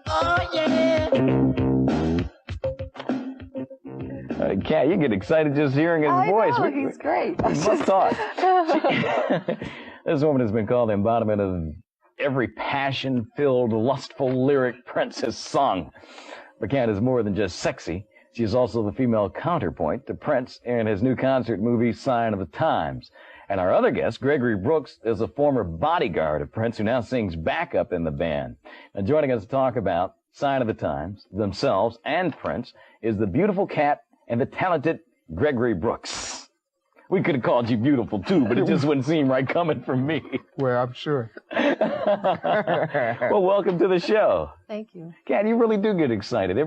Oh, yeah. Kat, you get excited just hearing his voice. I know, he's great. We must talk. This woman has been called the embodiment of every passion-filled, lustful lyric Prince has sung. But Kat is more than just sexy. She is also the female counterpoint to Prince in his new concert movie, Sign of the Times. And our other guest, Gregory Brooks, is a former bodyguard of Prince who now sings backup in the band. Now, joining us to talk about Sign of the Times, themselves, and Prince is the beautiful Kat and the talented Gregory Brooks. We could have called you beautiful, too, but it just wouldn't seem right coming from me. Well, I'm sure. Well, welcome to the show. Thank you. Kat, you really do get excited.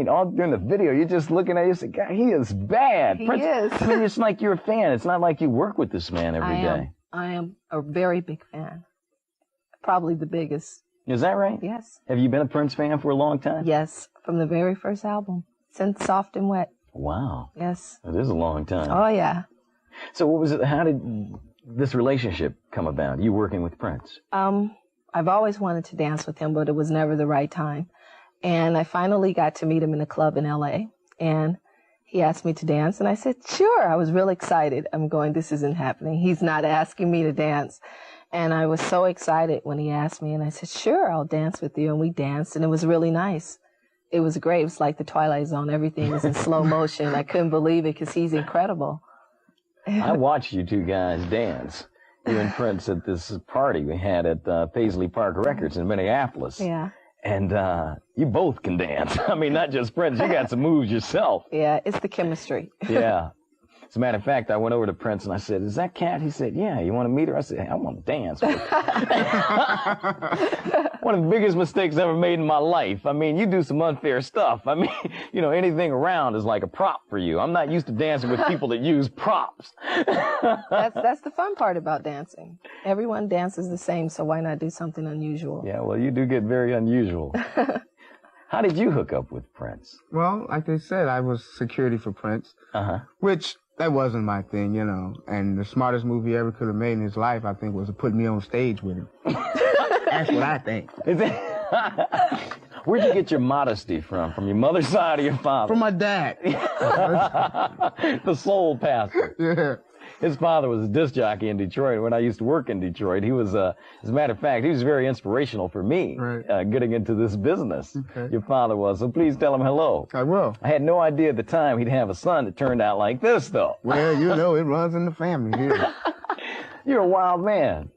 All during the video, you're just looking at you and say, God, he is bad. He Prince, is. I mean, it's like you're a fan. It's not like you work with this man every day. I am a very big fan. Probably the biggest. Is that right? Yes. Have you been a Prince fan for a long time? Yes, from the very first album, since Soft and Wet. Wow. Yes. It is a long time. Oh, yeah. So what was it? How did this relationship come about, you working with Prince? I've always wanted to dance with him, but it was never the right time. And I finally got to meet him in a club in L.A., and he asked me to dance, and I said, sure. I was really excited. I'm going, this isn't happening. He's not asking me to dance. And I was so excited when he asked me, and I said, sure, I'll dance with you. And we danced, and it was really nice. It was great. It was like the Twilight Zone. Everything was in slow motion. I couldn't believe it because he's incredible. I watched you two guys dance, you and Prince, at this party we had at Paisley Park Records in Minneapolis. Yeah. And you both can dance. I mean, not just Prince. You got some moves yourself. Yeah, it's the chemistry. Yeah. As a matter of fact, I went over to Prince and I said, is that Kat? He said, yeah. You want to meet her? I said, hey, I want to dance with her. One of the biggest mistakes I ever made in my life. I mean, you do some unfair stuff. I mean, anything around is like a prop for you. I'm not used to dancing with people that use props. That's the fun part about dancing. Everyone dances the same, so why not do something unusual? Yeah, well, you do get very unusual. How did you hook up with Prince? Well, like they said, I was security for Prince, which that wasn't my thing, And the smartest move he ever could have made in his life, I think, was to put me on stage with him. That's what I think. Where'd you get your modesty from? From your mother's side or your father? From my dad. The soul pastor. Yeah. His father was a disc jockey in Detroit. When I used to work in Detroit, he was, as a matter of fact, he was very inspirational for me getting into this business. Okay. Your father was. So please tell him hello. I will. I had no idea at the time he'd have a son that turned out like this, though. Well, it runs in the family here. You're a wild man.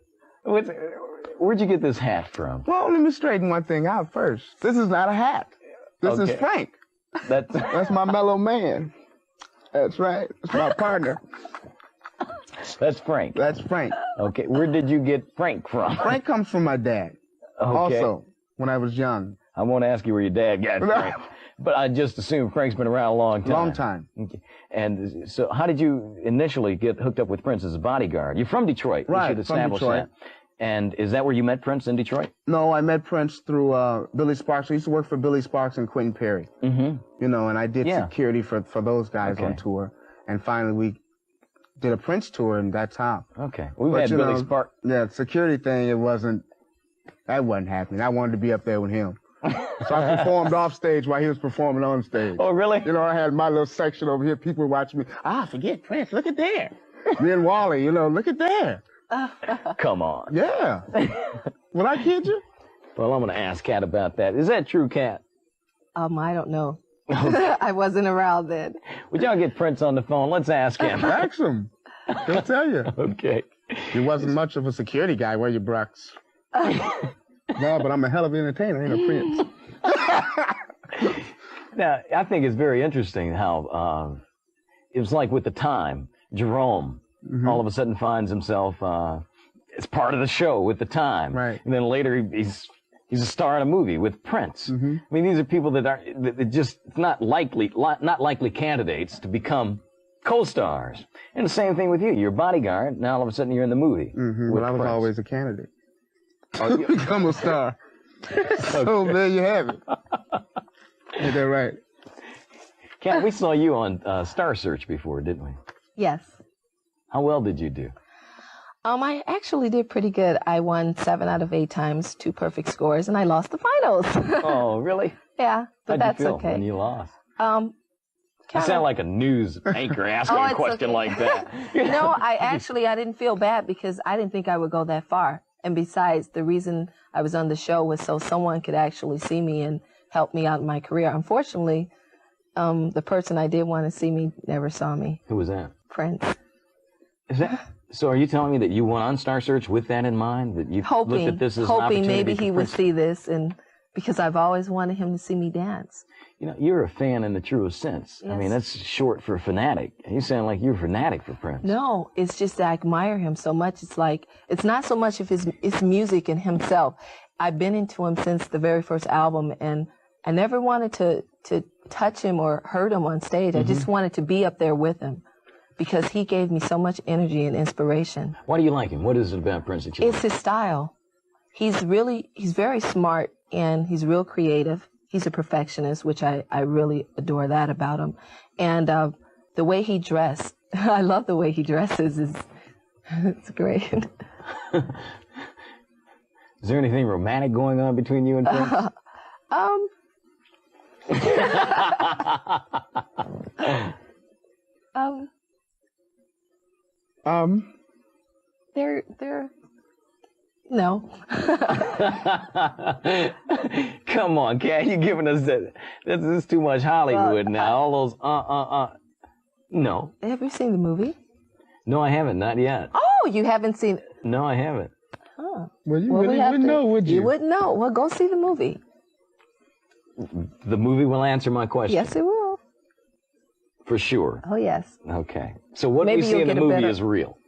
Where'd you get this hat from? Well, let me straighten one thing out first. This is not a hat. This is Frank. That's my mellow man. That's right. That's my partner. That's Frank. That's Frank. Okay, where did you get Frank from? Frank comes from my dad. Okay. Also, when I was young. I won't ask you where your dad got Frank, but I just assume Frank's been around a long time. Long time. Okay. And so how did you initially get hooked up with Prince as a bodyguard? You're from Detroit. Right, You should establish from Detroit. that. And is that where you met Prince, in Detroit? No, I met Prince through Billy Sparks. I used to work for Billy Sparks and Quentin Perry. Mm-hmm. And I did security for those guys on tour. And finally we did a Prince tour, and that's how. Okay. We've had Billy Sparks. Yeah, security thing, that wasn't happening. I wanted to be up there with him. So I performed off stage while he was performing on stage. Oh, really? I had my little section over here. People were watching me. Forget Prince. Look at there. Me and Wally, look at there. Come on. Yeah. Will I kid you? Well, I'm going to ask Kat about that. Is that true, Kat? I don't know. I wasn't around then. Would y'all get Prince on the phone? Let's ask him. Ask him. He'll tell you. Okay. He wasn't much of a security guy, were you, Brooks? No, but I'm a hell of an entertainer, ain't a Prince. Now, I think it's very interesting how it was like with the time, Jerome all of a sudden finds himself as part of the show with the time. Right. And then later he's a star in a movie with Prince. I mean, these are people that just not likely candidates to become co-stars. And the same thing with you. You're a bodyguard. Now all of a sudden you're in the movie. Well, I was always a candidate. You become a star. So there you have it. Ain't that right? Kat, we saw you on Star Search before, didn't we? Yes. How well did you do? I actually did pretty good. I won 7 out of 8 times, 2 perfect scores, and I lost the finals. Oh, really? Yeah, but How'd that's you feel okay. when you lost? You sound like a news anchor asking a question like that. No, I didn't feel bad because I didn't think I would go that far. And besides, the reason I was on the show was so someone could actually see me and help me out in my career. Unfortunately, the person I did want to see me never saw me. Who was that? Prince. So are you telling me that you went on Star Search with that in mind? That you looked at this as an opportunity maybe he would Prince? see this, and because I've always wanted him to see me dance. You know, you're a fan in the truest sense. Yes. I mean, that's short for fanatic. You sound like you're a fanatic for Prince. No, it's just that I admire him so much. It's like, it's not so much of his music and himself. I've been into him since the very first album, and I never wanted to touch him or hurt him on stage. I just wanted to be up there with him because he gave me so much energy and inspiration. Why do you like him? What is it about Prince that you like? It's his style. He's very smart, and he's real creative. He's a perfectionist, which I really adore that about him. And the way he dressed, I love the way he dresses. It's great. Is there anything romantic going on between you and Prince? They're no. Come on, Kat, you giving us that? This is too much Hollywood now. All those No. Have you seen the movie? No, I haven't. Not yet. Oh, you haven't seen? No, I haven't. Huh. Well, you really wouldn't know, would you? You wouldn't know. Well, go see the movie. The movie will answer my question. Yes, it will. For sure. Oh, yes. Okay. So what Maybe we see in the you'll get a movie better- is real.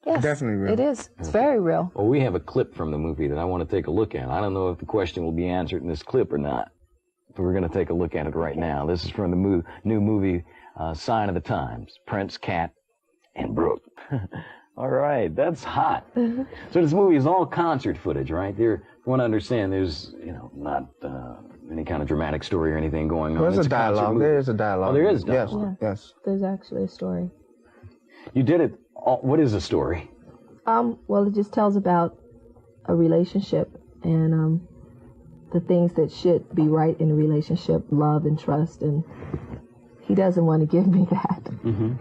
Yes, Definitely real. It is. It's very real. Well, we have a clip from the movie that I want to take a look at. I don't know if the question will be answered in this clip or not, but we're going to take a look at it right now. This is from the new movie, Sign of the Times, Prince, Kat, and Brooke. All right, that's hot. So this movie is all concert footage, right? You want to understand there's, not any kind of dramatic story or anything going on. There's It's a dialogue. There is a dialogue. Oh, there is dialogue. Yes. There's actually a story. You did it. What is the story? Well, it just tells about a relationship and the things that should be right in a relationship, love and trust, and he doesn't want to give me that. Mm-hmm.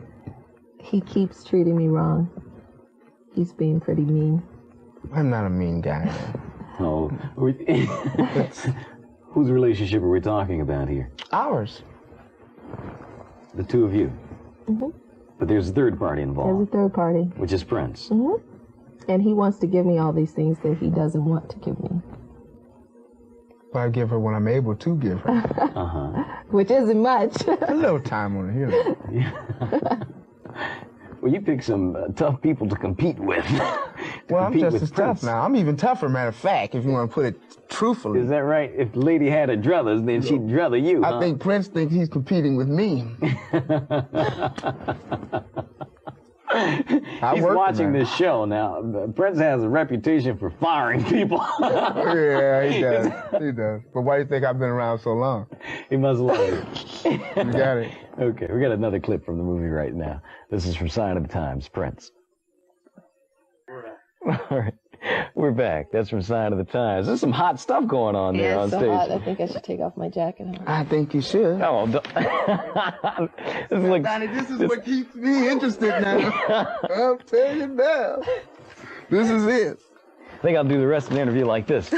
He keeps treating me wrong. He's being pretty mean. I'm not a mean guy. Oh, whose relationship are we talking about here? Ours. The two of you. Mm-hmm. But there's a third party involved. There's a third party. Which is Prince. Mm-hmm. And he wants to give me all these things that he doesn't want to give me. But I give her when I'm able to give her. Uh-huh. Which isn't much. A little time on it here. Well, you pick some tough people to compete with. Well, I'm just as tough now. I'm even tougher, matter of fact, if you want to put it truthfully. Is that right? If the lady had a druthers, then she'd druther you, huh? I think Prince thinks he's competing with me. He's watching this show now. Prince has a reputation for firing people. Yeah, he does. He does. But why do you think I've been around so long? He must love it. You got it. Okay, we got another clip from the movie right now. This is from Sign of the Times, Prince. All right, we're back. That's from Sign of the Times. There's some hot stuff going on there on so stage. hot. I think I should take off my jacket. I think you should. Oh, Donnie, this is what keeps me interested now. I'll tell you now. This is it. I think I'll do the rest of the interview like this.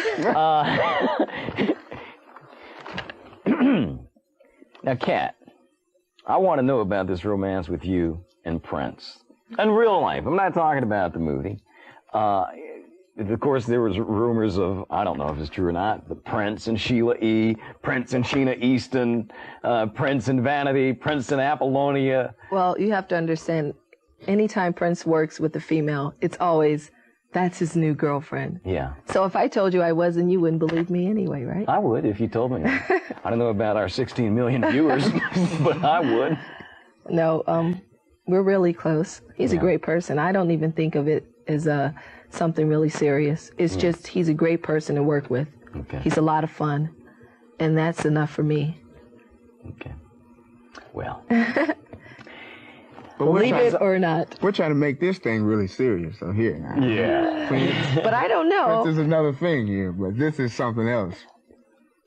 Now, Kat, I want to know about this romance with you and Prince. In real life. I'm not talking about the movie. Of course, there was rumors of, I don't know if it's true or not, but Prince and Sheila E., Prince and Sheena Easton, Prince and Vanity, Prince and Apollonia. Well, you have to understand, anytime Prince works with a female, it's always, that's his new girlfriend. Yeah. So if I told you I wasn't, you wouldn't believe me anyway, right? I would if you told me. I don't know about our 16 million viewers, but I would. No, we're really close. He's a great person. I don't even think of it as something really serious. It's just he's a great person to work with. Okay. He's a lot of fun, and that's enough for me. Okay. Well, But Believe it or not. We're trying to make this thing really serious. So here. Yeah. But I don't know. This is another thing here, but this is something else.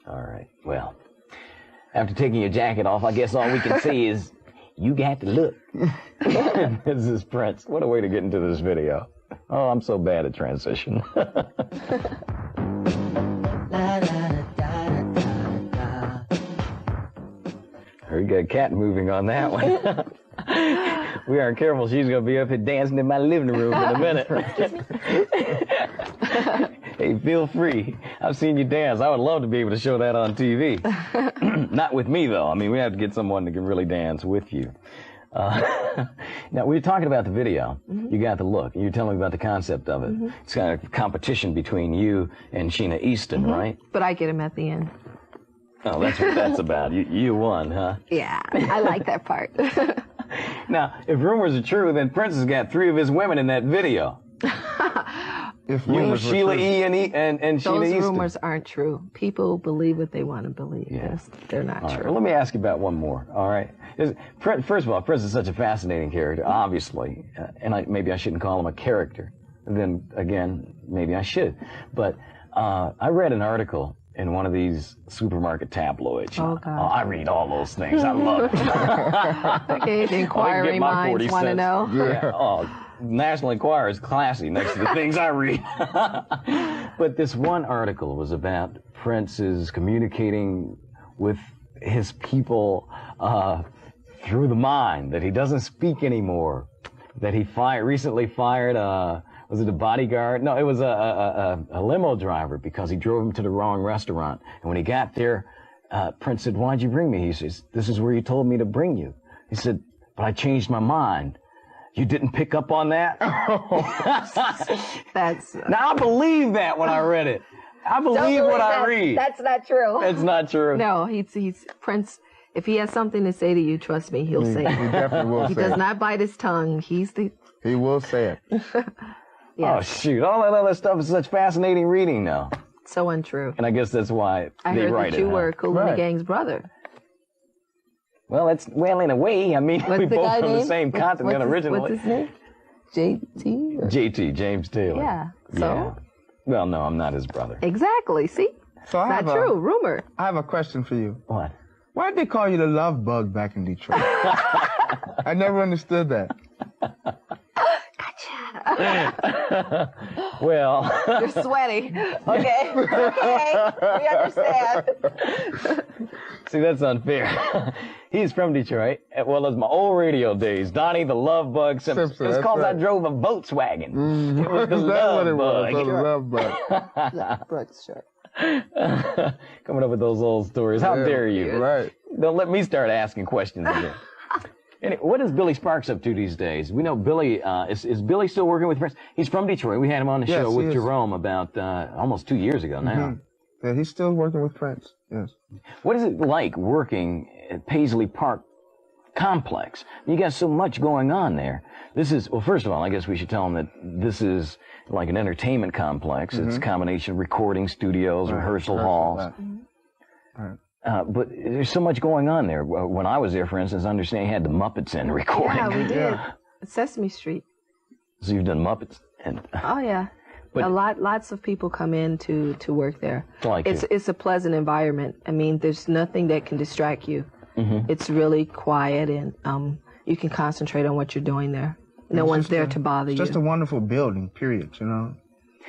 All right. Well, after taking your jacket off, I guess all we can say is you got to look. This is Prince. What a way to get into this video. Oh, I'm so bad at transition. We got cat moving on that one. We aren't careful. She's going to be up here dancing in my living room in a minute. Hey, feel free. I've seen you dance. I would love to be able to show that on TV. Not with me, though. I mean, we have to get someone that can really dance with you. Now, we were talking about the video. Mm-hmm. You got the look. You were telling me about the concept of it. Mm-hmm. It's kind of a competition between you and Sheena Easton, mm-hmm. right? But I get him at the end. Oh, that's what that's about. You won, huh? Yeah, I like that part. Now, if rumors are true, then Prince has got 3 of his women in that video. If you, Sheila E. and Sheena Easton. Those rumors aren't true. People believe what they want to believe. Yeah. They're not all true. Right, well, let me ask you about one more, all right? First of all, Prince is such a fascinating character, obviously, and maybe I shouldn't call him a character. Then, again, maybe I should. But I read an article in one of these supermarket tabloids. Oh, God. I read all those things. I love it. Okay, the inquiring minds want to know. Yeah. Oh, National Enquirer is classy next to the things I read. But this one article was about Prince's communicating with his people through the mind, that he doesn't speak anymore, that he recently fired was it a bodyguard? No, it was a limo driver because he drove him to the wrong restaurant. And when he got there, Prince said, "Why'd you bring me?" He says, "This is where you told me to bring you." He said, "But I changed my mind." You didn't pick up on that? Now, I believe that when I read it. I believe what I read. That's not true. It's not true. No, he's Prince. If he has something to say to you, trust me, he'll say it. He definitely will say it. He does not bite his tongue. He will say it. Yes. Oh, shoot. All that other stuff is such fascinating reading now. So untrue. And I guess that's why I they heard write that you it. were Kool and the Gang's brother. Well, in a way. I mean, we both from the same continent originally. What's his name? JT? JT, James Taylor. Yeah. So? Yeah. Well, no, I'm not his brother. Exactly. See? So not true. Rumor. I have a question for you. What? Why did they call you the love bug back in Detroit? I never understood that. Well. You're sweaty. Okay. Okay. We understand. See, that's unfair. He's from Detroit. Well, it's my old radio days. Donnie the Love Bug Simpson. It was because I drove a Volkswagen. Mm-hmm. It was the Love Bug. The Love Bug. Brooks, sure. Coming up with those old stories. How dare you? Right. Don't let me start asking questions again. Anyway, what is Billy Sparks up to these days? We know Billy, is Billy still working with Prince? He's from Detroit. We had him on the show with Jerome about almost 2 years ago now. Mm-hmm. Yeah, he's still working with Prince, yes. What is it like working at Paisley Park Complex? You got so much going on there. This is, well, first of all, I guess we should tell them that this is like an entertainment complex. Mm-hmm. It's a combination of recording studios, rehearsal halls. Right. But there's so much going on there. When I was there, for instance, I understand you had the Muppets in recording. Yeah, we did. Sesame Street. So you've done Muppets? Oh, yeah. But lots of people come in to work there. It's a pleasant environment. I mean, there's nothing that can distract you. Mm-hmm. It's really quiet, and you can concentrate on what you're doing there. No one's there to bother you. It's just a wonderful building, period, you know.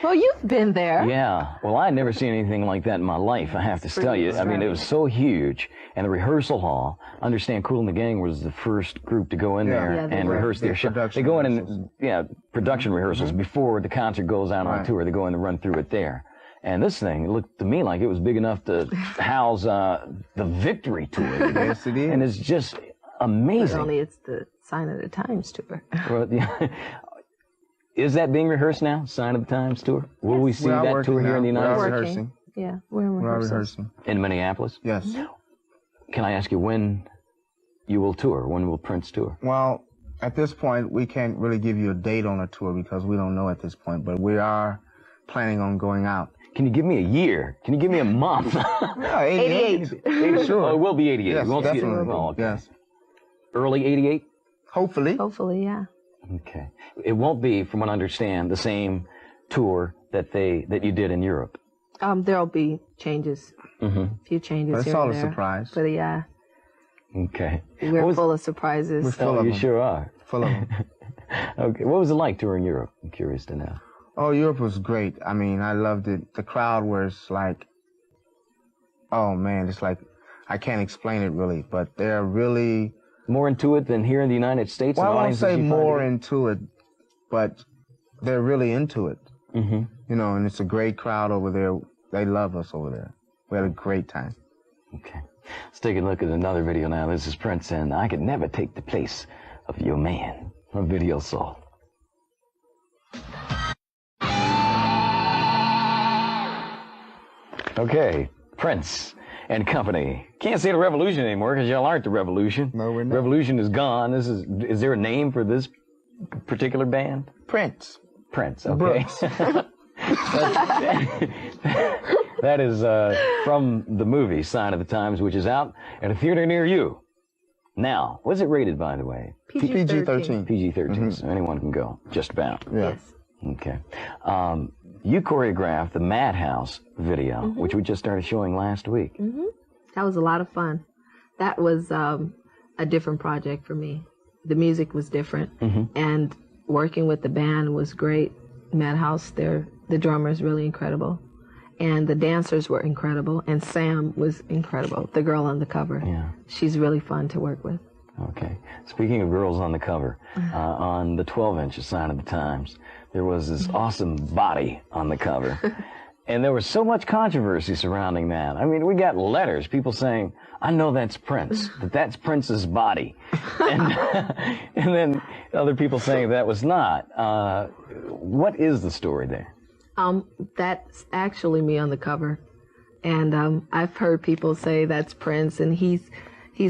Well, you've been there. Yeah. Well, I had never seen anything like that in my life, I have to tell you. I mean, it was so huge. And the rehearsal hall, I understand Kool and the Gang was the first group to go in there and rehearse their show. They go in and, production rehearsals before the concert goes out on tour. They go in and run through it there. And this thing looked to me like it was big enough to house the Victory Tour. Yes, it is. And it's just amazing. But only it's the Sign of the Times tour. Well, is that being rehearsed now? Sign of the Times tour? Will we see that tour here in the United States? We're rehearsing. Yeah, we're rehearsing. In Minneapolis? Yes. Can I ask you when you will tour? When will Prince tour? Well, at this point, we can't really give you a date on a tour because we don't know at this point, but we are planning on going out. Can you give me a year? Can you give me a month? Yeah, 88. Sure. Oh, it will be 88. Yes, we won't definitely. See it. Oh, okay. Yes. Early 88? Hopefully. Hopefully, yeah. Okay. It won't be, from what I understand, the same tour that you did in Europe. There'll be changes. A few changes but here it's all and a there. surprise. But yeah. Okay. We're full of surprises. We're full of you them. sure are. Full of them. Okay. What was it like touring Europe? I'm curious to know. Oh, Europe was great. I mean, I loved it. The crowd was like, oh man, it's like, I can't explain it really, but they're really... More into it than here in the United States? Well, I won't say more into it, but they're really into it. You know, and it's a great crowd over there. They love us over there. We had a great time. Okay. Let's take a look at another video now. This is Prince and I Could Never Take the Place of Your Man. A video saw. Okay, Prince and company. Can't say the Revolution anymore because y'all aren't the Revolution. No, we're not. Revolution is gone. Is there a name for this particular band? Prince. Prince, okay. That is from the movie Sign of the Times, which is out at a theater near you. Now, what's it rated, by the way? PG-13. PG-13, so anyone can go, just about. Yeah. Yes. Okay. You choreographed the Madhouse video, which we just started showing last week. That was a lot of fun. That was a different project for me. The music was different, and working with the band was great. Madhouse, the drummer is really incredible, and the dancers were incredible, and Sam was incredible, the girl on the cover. Yeah. She's really fun to work with. Okay. Speaking of girls on the cover, on the 12-inch Sign of the Times, there was this awesome body on the cover. And there was so much controversy surrounding that. I mean, we got letters, people saying, I know that's Prince, that's Prince's body. And then other people saying that was not. What is the story there? That's actually me on the cover. And I've heard people say that's Prince, and he's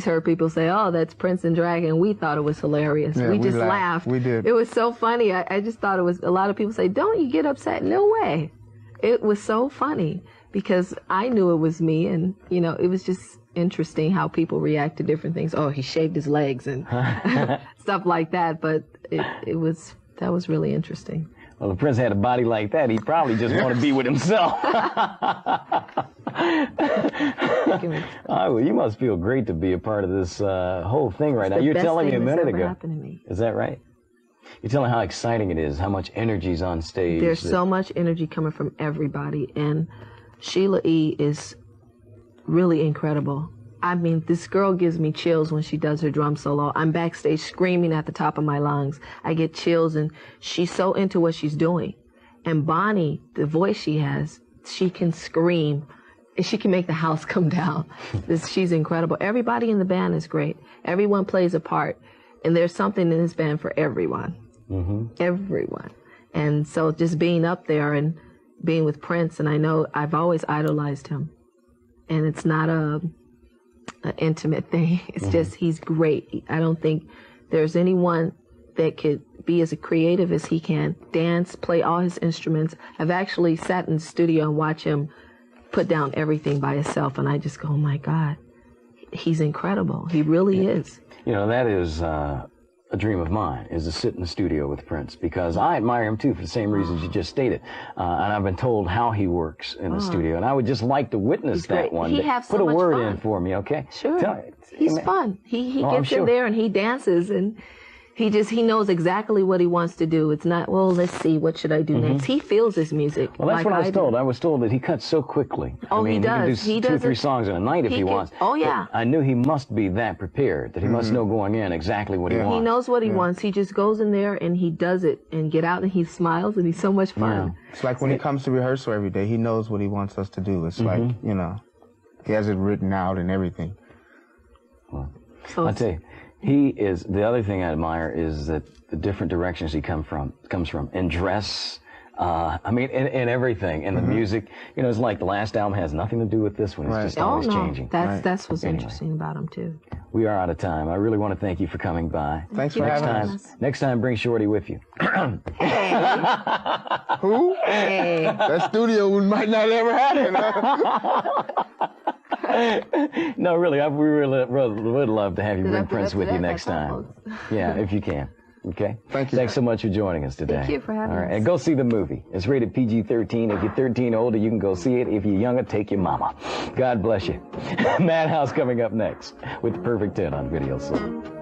heard people say, oh, that's Prince and drag, and we thought it was hilarious. Yeah, we just laughed. We did. It was so funny. I just thought it was, a lot of people say, don't you get upset? No way. It was so funny because I knew it was me, and, you know, it was just interesting how people react to different things. Oh, he shaved his legs and stuff like that, but that was really interesting. Well, if Prince had a body like that, he'd probably just want to be with himself. Well, you must feel great to be a part of this whole thing right now. You're telling me a minute ago. Happened to me. Is that right? You're telling how exciting it is, how much energy's on stage. There's so much energy coming from everybody, and Sheila E. is really incredible. I mean, this girl gives me chills when she does her drum solo. I'm backstage screaming at the top of my lungs. I get chills, and she's so into what she's doing. And Bonnie, the voice she has, she can scream, and she can make the house come down. She's incredible. Everybody in the band is great. Everyone plays a part, and there's something in this band for everyone. Everyone. And so just being up there and being with Prince, and I know I've always idolized him. And it's not an intimate thing. It's just, he's great. I don't think there's anyone that could be as creative as he can, dance, play all his instruments. I've actually sat in the studio and watched him put down everything by himself, and I just go, oh my God, he's incredible. He really is. You know, that is a dream of mine, is to sit in the studio with Prince, because I admire him too for the same reasons you just stated. And I've been told how he works in the studio, and I would just like to witness that one day. Put a word in for me, okay? Sure. He's fun. He gets in there and he dances, and he knows exactly what he wants to do. It's not, well, let's see, what should I do next? He feels his music. Well, that's what I was told. I was told that he cuts so quickly. Oh, I mean, he does. He can do 2 or 3 songs in a night if he wants. Oh, yeah. But I knew he must be that prepared, that he must know going in exactly what he wants. He knows what he wants. He just goes in there and he does it and get out, and he smiles, and he's so much fun. It's like when he comes to rehearsal every day, he knows what he wants us to do. It's like, you know, he has it written out and everything. Well, I'll tell you, he is, the other thing I admire is that the different directions he comes from, in dress, I mean, in everything, in the music. You know, it's like the last album has nothing to do with this one. It's just always changing. That's what's interesting about him, too. We are out of time. I really want to thank you for coming by. Thanks for having us. Next time, bring Shorty with you. Hey. Who? Hey. That studio might not ever happen. No, really, we really would love to have you bring Prince with you next time. Yeah, if you can. Okay? Thank you. Thanks so much for joining us today. Thank you for having us. And go see the movie. It's rated PG-13. If you're 13 or older, you can go see it. If you're younger, take your mama. God bless you. Madhouse coming up next with the Perfect 10 on Video Soul.